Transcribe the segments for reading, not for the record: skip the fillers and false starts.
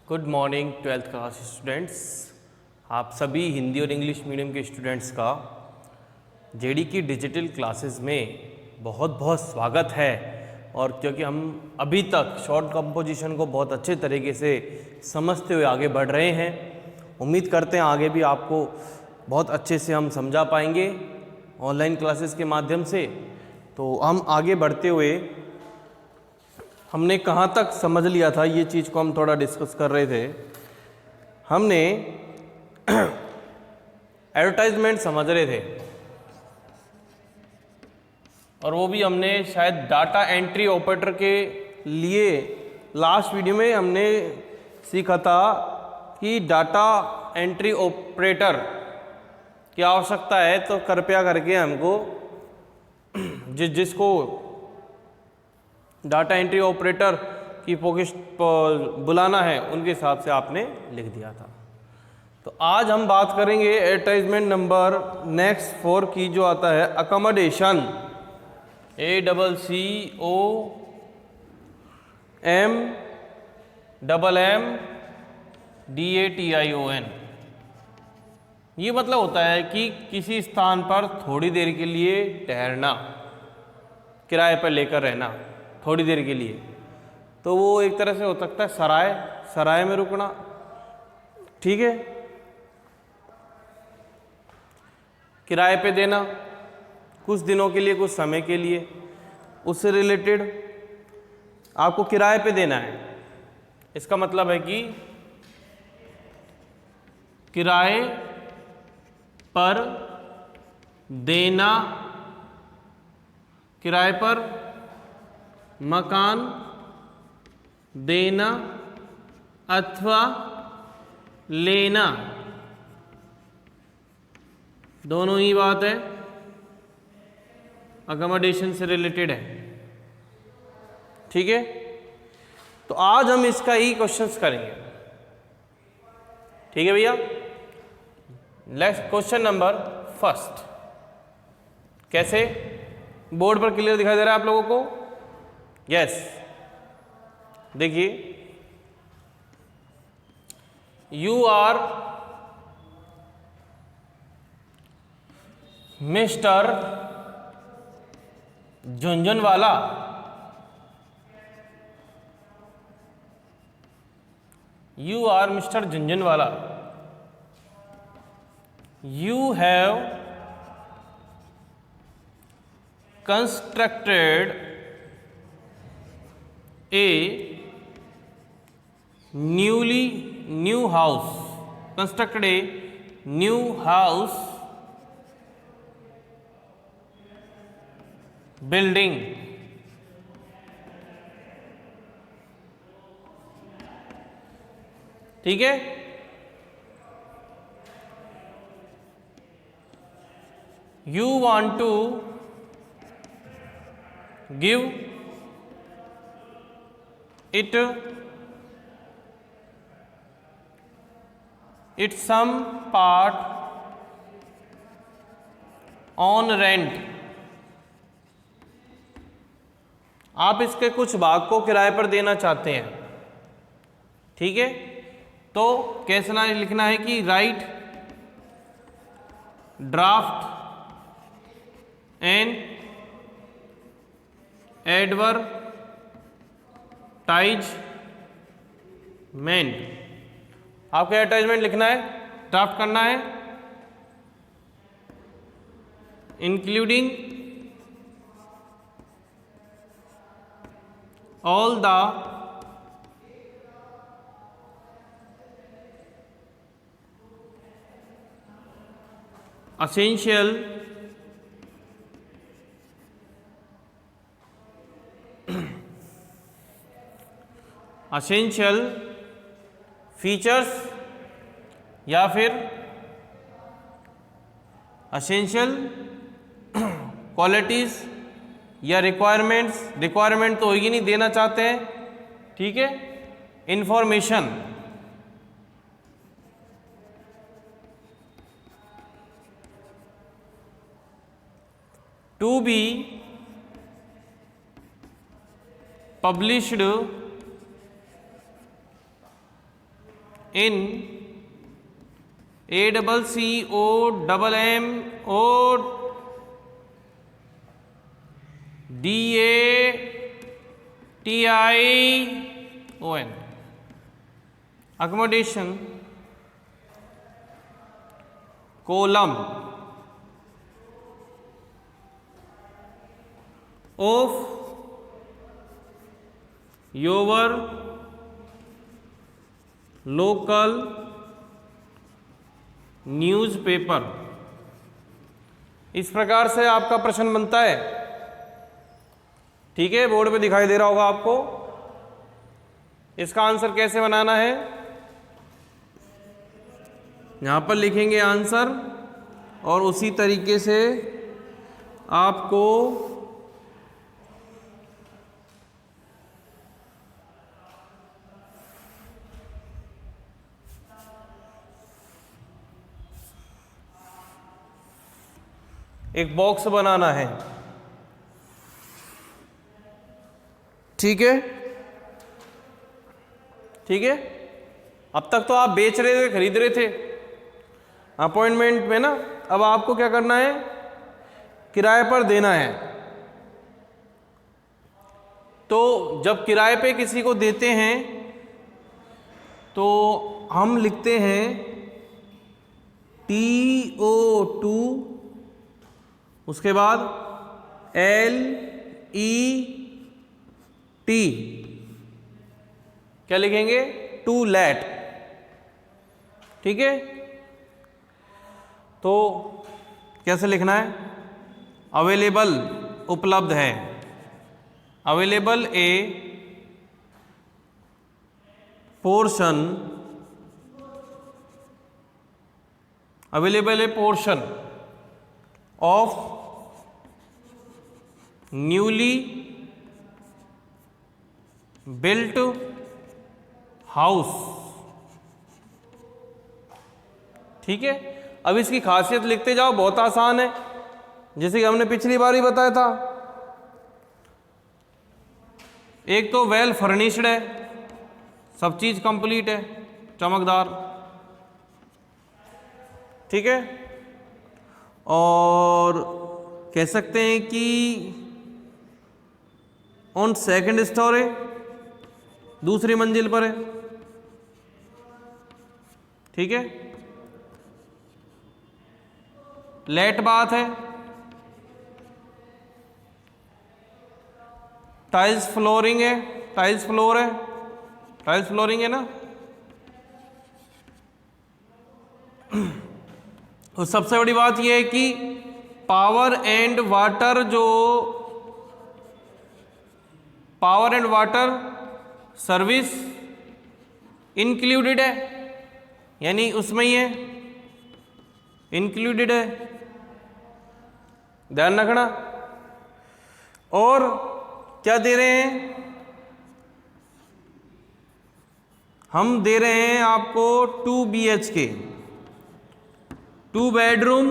Good morning 12th class students. आप सभी हिंदी और इंग्लिश मीडियम के स्टूडेंट्स का जेडी की डिजिटल क्लासेस में बहुत बहुत स्वागत है। और क्योंकि हम अभी तक शॉर्ट कंपोजिशन को बहुत अच्छे तरीके से समझते हुए आगे बढ़ रहे हैं, उम्मीद करते हैं आगे भी आपको बहुत अच्छे से हम समझा पाएंगे ऑनलाइन क्लासेस के माध्यम से। तो हम आगे बढ़ते हुए हमने कहाँ तक समझ लिया था, ये चीज़ को हम थोड़ा डिस्कस कर रहे थे। हमने एडवर्टाइजमेंट समझ रहे थे और वो भी हमने शायद डाटा एंट्री ऑपरेटर के लिए लास्ट वीडियो में हमने सीखा था कि डाटा एंट्री ऑपरेटर की आवश्यकता है। तो कृपया करके हमको जिसको डाटा एंट्री ऑपरेटर की बुलाना है उनके हिसाब से आपने लिख दिया था। तो आज हम बात करेंगे एडवर्टाइजमेंट नंबर नेक्स्ट 4 की, जो आता है अकोमोडेशन, ACCOMMMDATION। ये मतलब होता है कि किसी स्थान पर थोड़ी देर के लिए ठहरना, किराए पर लेकर रहना थोड़ी देर के लिए। तो वो एक तरह से हो सकता है सराय में रुकना, ठीक है, किराए पे देना कुछ दिनों के लिए, कुछ समय के लिए, उससे रिलेटेड आपको किराए पे देना है। इसका मतलब है कि किराए पर देना, किराए पर मकान देना अथवा लेना, दोनों ही बात है अकोमोडेशन से रिलेटेड है, ठीक है। तो आज हम इसका ही क्वेश्चंस करेंगे, ठीक है भैया। नेक्स्ट क्वेश्चन नंबर फर्स्ट, कैसे बोर्ड पर क्लियर दिखाई दे रहा है आप लोगों को? यस, देखिए, you are mister Jhunjhunwala, you are mister Jhunjhunwala, you have constructed a new house, constructed a new house building, ठीक है। You want to give it's some part on rent, आप इसके कुछ भाग को किराए पर देना चाहते हैं, ठीक है। तो कैसा लिखना है कि राइट ड्राफ्ट एंड एडवर्टाइजमेंट, आपको एडवर्टाइजमेंट लिखना है, ड्राफ्ट करना है, including all the essential features या फिर एसेंशियल क्वालिटीज या रिक्वायरमेंट तो होगी नहीं, देना चाहते हैं, ठीक है। इंफॉर्मेशन, टू बी published इन ACCOMMODATION, accommodation, column of your local newspaper. इस प्रकार से आपका प्रश्न बनता है। ठीक है, बोर्ड पे दिखाई दे रहा होगा आपको। इसका आंसर कैसे बनाना है, यहां पर लिखेंगे आंसर और उसी तरीके से आपको एक बॉक्स बनाना है। ठीक है, ठीक है। अब तक तो आप बेच रहे थे, खरीद रहे थे अपॉइंटमेंट में ना। अब आपको क्या करना है, किराए पर देना है। तो जब किराए पे किसी को देते हैं तो हम लिखते हैं TO2, उसके बाद LET, क्या लिखेंगे, टू लेट। ठीक है, तो कैसे लिखना है, अवेलेबल, उपलब्ध है, available A portion, available A portion of newly built house. ठीक है, अब इसकी खासियत लिखते जाओ, बहुत आसान है, जैसे कि हमने पिछली बार ही बताया था। एक तो वेल फर्निश्ड है, सब चीज कंप्लीट है, चमकदार। ठीक है, और कह सकते हैं कि ऑन सेकंड स्टोर है, दूसरी मंजिल पर है। ठीक है, लेट बात है, टाइल्स फ्लोरिंग है, टाइल्स फ्लोर है, टाइल्स फ्लोरिंग है ना। और सबसे बड़ी बात यह है कि पावर एंड वाटर, जो power and water service included है, यानी उसमें ही है, इंक्लूडेड है, ध्यान रखना। और क्या दे रहे हैं, हम दे रहे हैं आपको 2 BHK, 2 बेडरूम,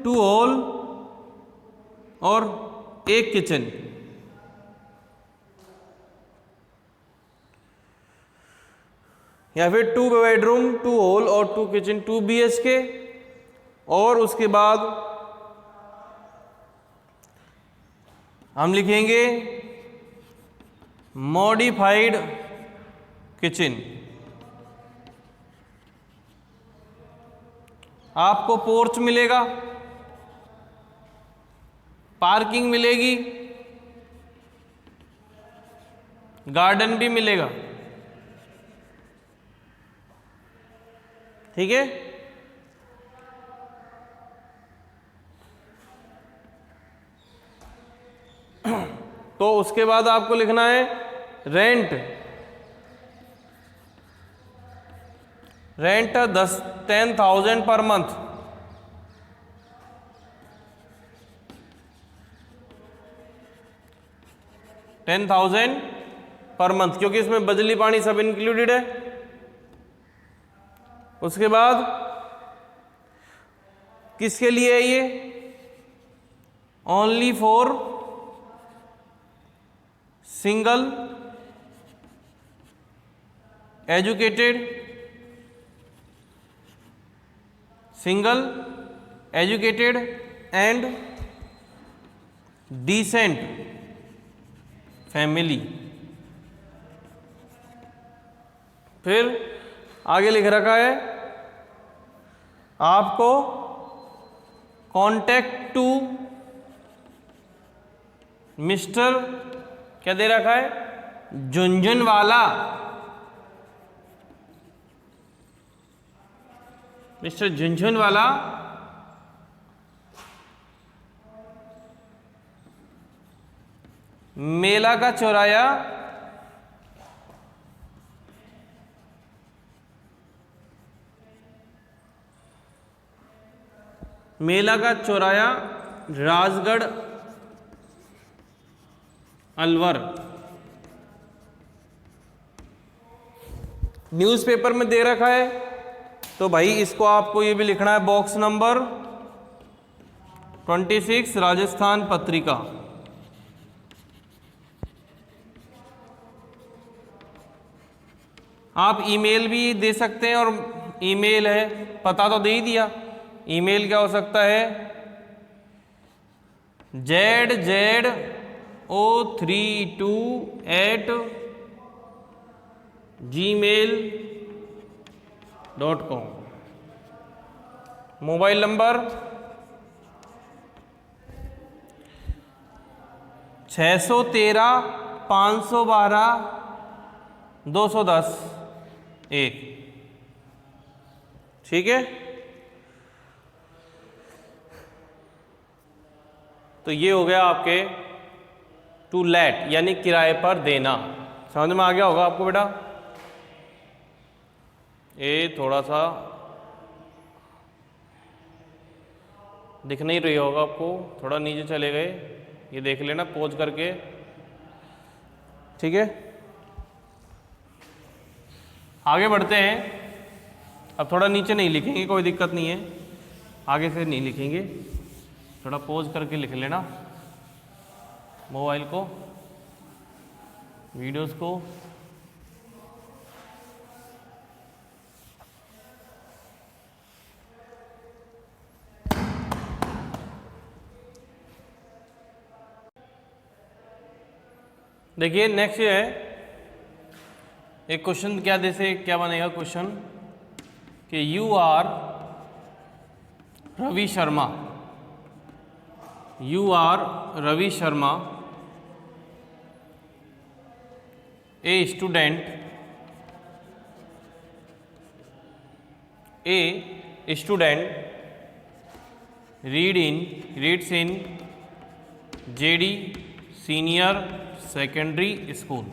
2 हॉल और 1 किचन। या फिर 2 बेडरूम, 2 हॉल और 2 किचन, 2 BHK। और उसके बाद हम लिखेंगे मॉडिफाइड किचन। आपको पोर्च मिलेगा, पार्किंग मिलेगी, गार्डन भी मिलेगा। ठीक है, तो उसके बाद आपको लिखना है rent. Rent 10,000 per month. $10,000 per month, क्योंकि इसमें बिजली पानी सब इंक्लूडेड है। उसके बाद किसके लिए है ये, only for single educated single, educated and decent family. फिर आगे लिख रखा है आपको कॉन्टैक्ट टू मिस्टर, क्या दे रखा है, झुंझुनवाला, मिस्टर झुंझुनवाला मेला का चौराया राजगढ़ अलवर। न्यूज़पेपर में दे रखा है तो भाई इसको आपको ये भी लिखना है, बॉक्स नंबर 26 राजस्थान पत्रिका। आप ईमेल भी दे सकते हैं, और ईमेल है, पता तो दे ही दिया। ईमेल क्या हो सकता है, ZZO32@gmail.com। Mobile number 613-512-210-1। ठीक है, तो ये हो गया आपके टू लेट यानी किराए पर देना। समझ में आ गया होगा आपको बेटा। ये थोड़ा सा दिख नहीं रही होगा आपको, थोड़ा नीचे चले गए, ये देख लेना पॉज करके। ठीक है, आगे बढ़ते हैं। अब थोड़ा नीचे नहीं लिखेंगे, कोई दिक्कत नहीं है, आगे से नहीं लिखेंगे, थोड़ा पॉज करके लिख लेना मोबाइल को, वीडियोस को। देखिए नेक्स्ट ये है एक क्वेश्चन, क्या जैसे क्या बनेगा क्वेश्चन कि you are Ravi Sharma, you are Ravi Sharma a student, reads in JD senior secondary school,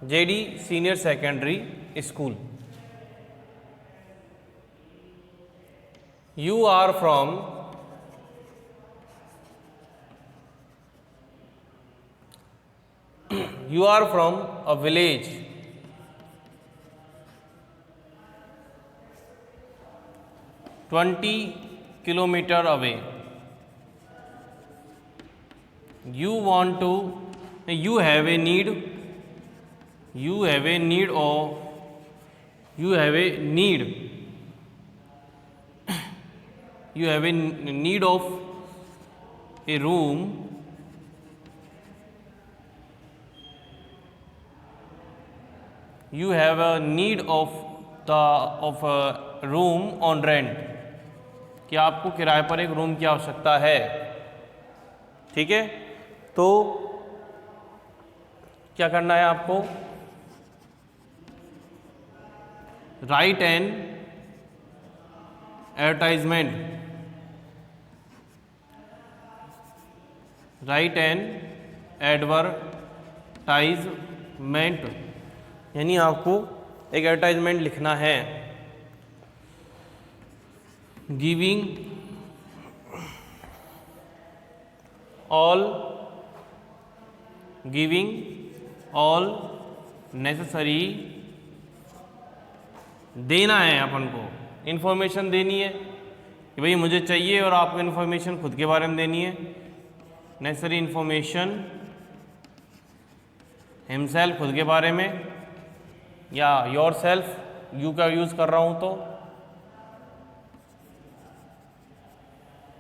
JD senior secondary school. You are from a village (20 kilometer away). You have a need of a room on rent, कि आपको किराए पर एक room की आवश्यकता है। ठीक है, तो क्या करना है आपको, राइट एन एडवर्टाइजमेंट, यानी आपको एक एडवर्टाइजमेंट लिखना है। गिविंग ऑल नेसेसरी, देना है अपन को, इन्फॉर्मेशन देनी है कि भाई मुझे चाहिए, और आपको इन्फॉर्मेशन खुद के बारे में देनी है। नेसेसरी इन्फॉर्मेशन हिमसेल्फ, खुद के बारे में, या योर सेल्फ, यू का यूज़ कर रहा हूँ तो,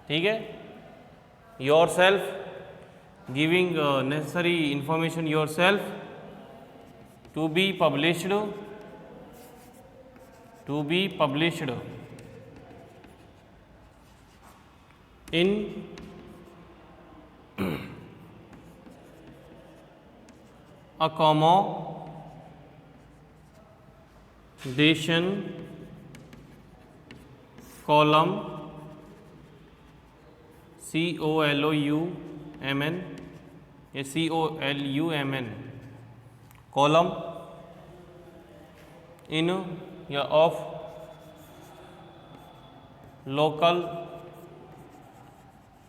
ठीक है। Yourself, giving necessary information yourself, to be published, to be published in accommodation column, COLOUMN, ये COLUMN, column in या of local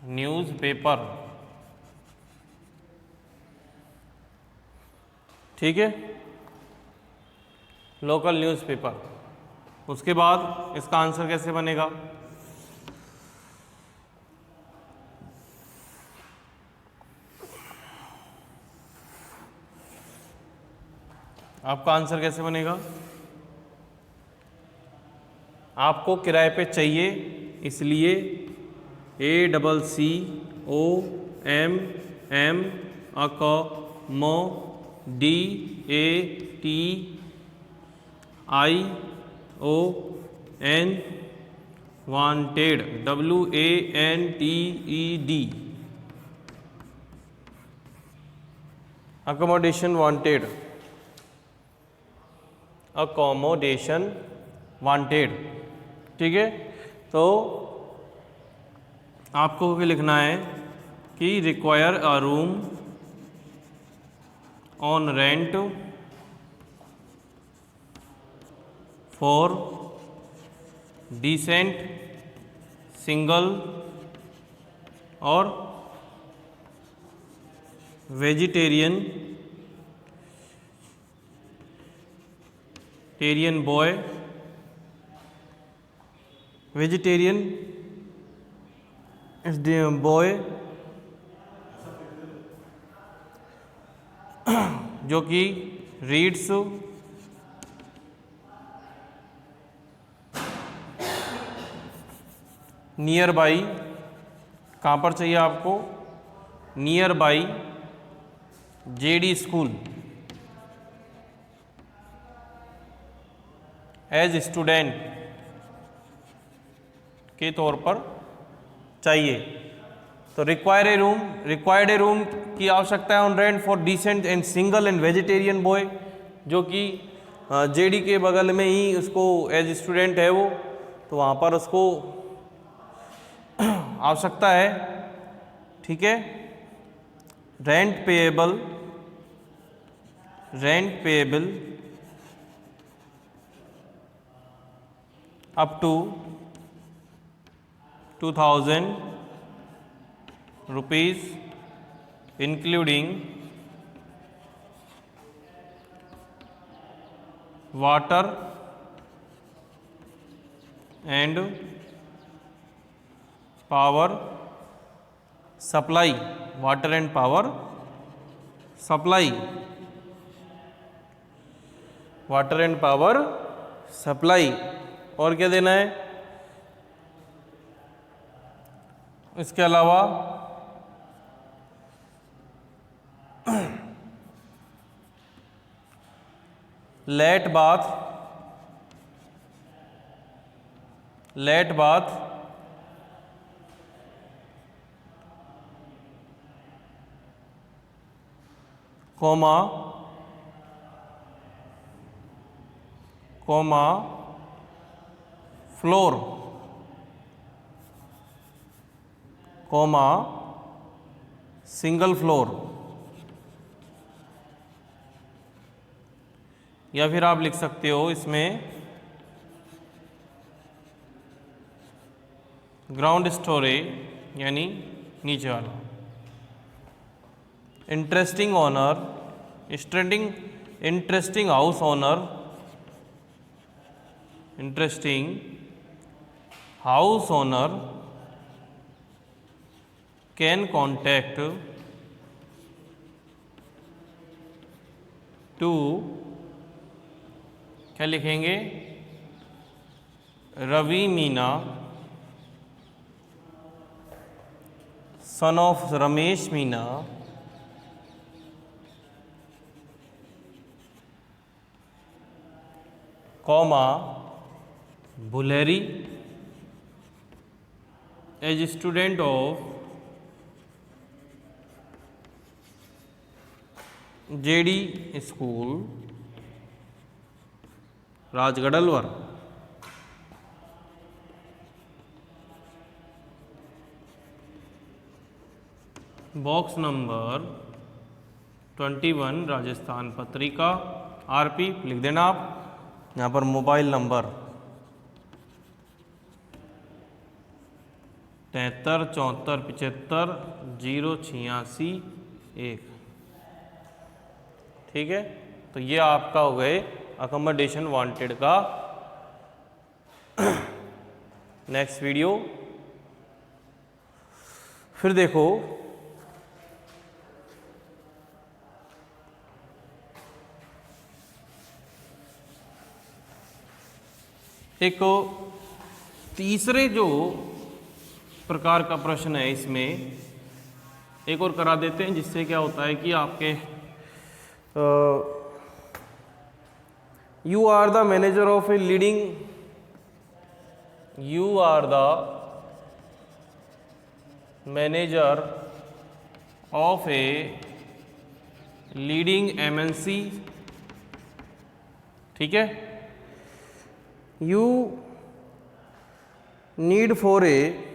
न्यूज़पेपर, ठीक है, लोकल न्यूज़पेपर। उसके बाद इसका आंसर कैसे बनेगा? आपका आंसर कैसे बनेगा? आपको किराए पे चाहिए, इसलिए ACCOMM accommodation wanted, WANTED, accommodation wanted, accommodation wanted, ठीक है। तो आपको क्या लिखना है कि require a room on rent for decent single और vegetarian boy, vegetarian is the boy जो कि रीड्स नियर बाई, कहाँ पर चाहिए आपको? Near by JD school as student के तौर पर चाहिए। तो रिक्वायर्ड ए रूम की आवश्यकता है on rent for decent and single and vegetarian boy, जो कि जेडी के बगल में ही उसको एज स्टूडेंट है वो, तो वहाँ पर उसको आवश्यकता है, ठीक है। Rent payable up to 2000 rupees including water and power supply, water and power supply, water and power supply। और क्या देना है इसके अलावा? लेट bath comma floor comma single floor, या फिर आप लिख सकते हो इसमें ग्राउंड स्टोरेज यानी नीचे वाला। Interesting house owner can contact to, क्या लिखेंगे? Ravi Meena son of Ramesh Meena comma Buleri as student of JD school Rajgarh Alwar. Box number 21 Rajasthan Patrika RP लिख देना आप। यहाँ पर मोबाइल नंबर 73 74 75 086 1। ठीक है, तो ये आपका हो गए अकोमोडेशन वांटेड का नेक्स्ट वीडियो। फिर देखो एक तीसरे जो प्रकार का प्रश्न है, इसमें एक और करा देते हैं, जिससे क्या होता है कि आपके you are the manager of a leading, you are the manager of a leading MNC. ठीक है, you need for a,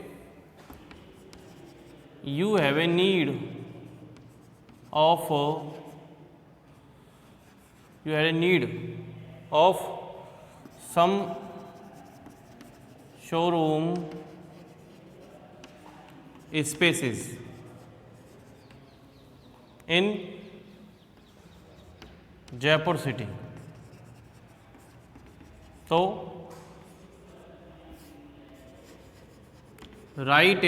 you have a need of you have a need of some showroom spaces in Jaipur city। तो write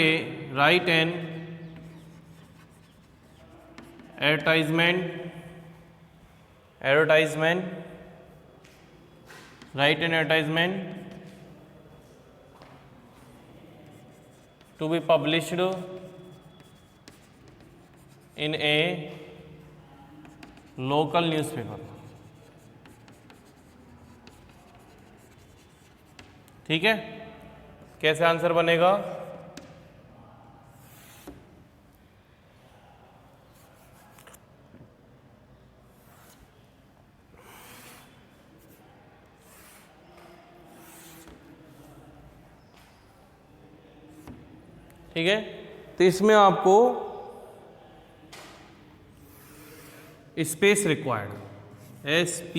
an advertisement, write an advertisement to be published in a local newspaper। ठीक है, कैसे answer बनेगा? ठीक है, तो इसमें आपको space required, SP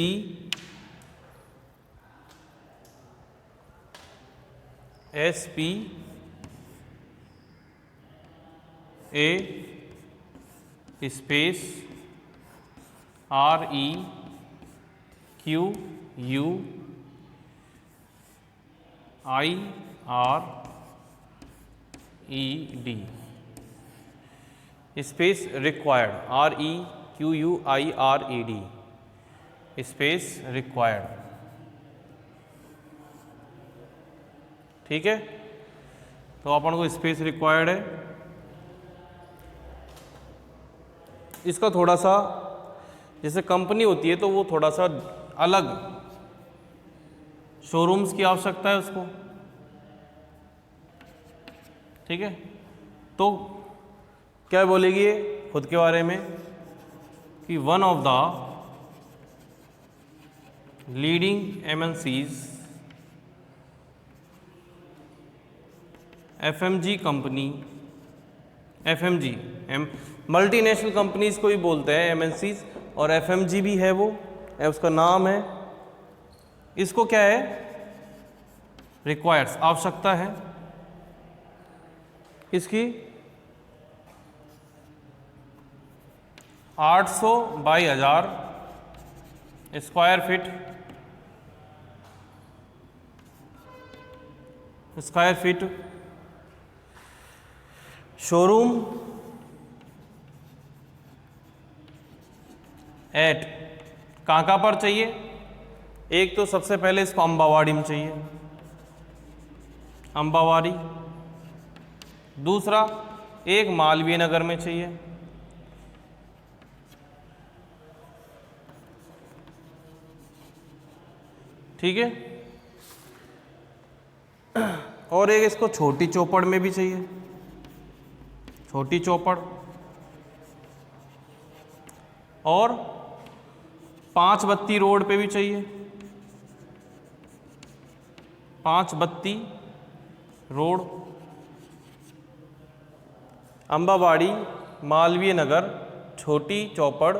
A space REQUIRED space required, REQUIRED space required. ठीक है, तो अपन को स्पेस रिक्वायर्ड है। इसका थोड़ा सा, जैसे कंपनी होती है तो वो थोड़ा सा अलग शोरूम्स की आवश्यकता है उसको। ठीक है, तो क्या बोलेगी ये खुद के बारे में कि one of the leading MNCs FMG company, FMG multinational companies को भी बोलते हैं MNCs, और FMG भी है वो उसका नाम है। इसको क्या है, रिक्वायर्स आवश्यकता है इसकी 800 by 1000 square feet showroom at, कहाँ पर चाहिए? एक तो सबसे पहले इसको अम्बावाड़ी में चाहिए, अम्बावाड़ी। दूसरा, एक मालवीय नगर में चाहिए। ठीक है, और एक इसको छोटी चौपड़ में भी चाहिए, छोटी चौपड़। और 5 बत्ती रोड पे भी चाहिए, 5 बत्ती रोड, अम्बावाड़ी, मालवीय नगर, छोटी चौपड़,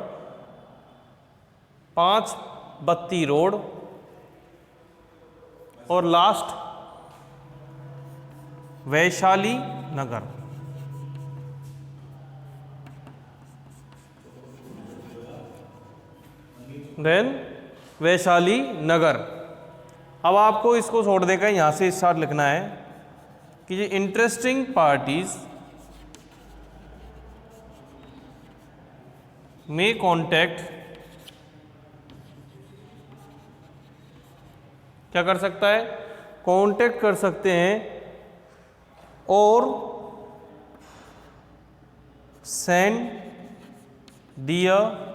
5 बत्ती रोड, और लास्ट वैशाली नगर। देन वैशाली नगर। अब आपको इसको छोड़ देकर यहाँ से स्टार्ट लिखना है कि ये इंटरेस्टिंग पार्टीज में कॉन्टैक्ट क्या कर सकता है, कॉन्टैक्ट कर सकते हैं और सेंड दियर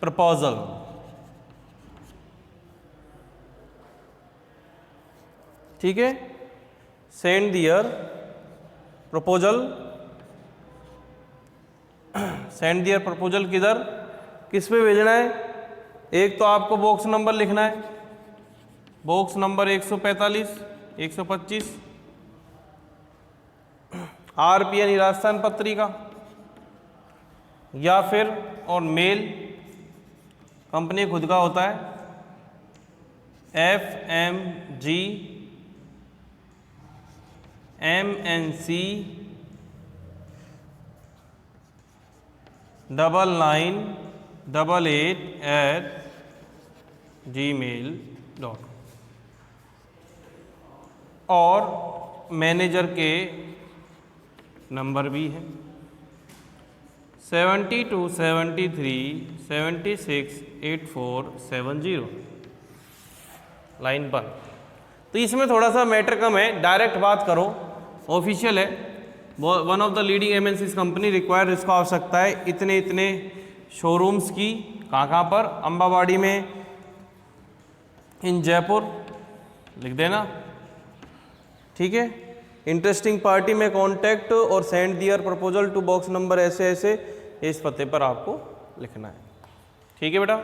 प्रपोजल। ठीक है, send their proposal. Send their proposal किधर, किस पे भेजना है? एक तो आपको बॉक्स नंबर लिखना है, बॉक्स नंबर 145, 125, आरपी यानी राजस्थान पत्रिका, या फिर और मेल कंपनी खुद का होता है, FMG MNC 9988@gmail.com। और मैनेजर के नंबर भी है 72 73 76 8470, लाइन पर। तो इसमें थोड़ा सा मैटर कम है, डायरेक्ट बात करो, ऑफिशियल है। One of the leading MNCs company require, इसको आवश्यकता है इतने इतने शोरूम्स की। कहाँ पर? अम्बावाड़ी में, इन जयपुर, लिख देना। ठीक है, इंटरेस्टिंग पार्टी में कॉन्टैक्ट और send their proposal to box number ऐसे ऐसे, इस पते पर आपको लिखना है। ठीक है बेटा।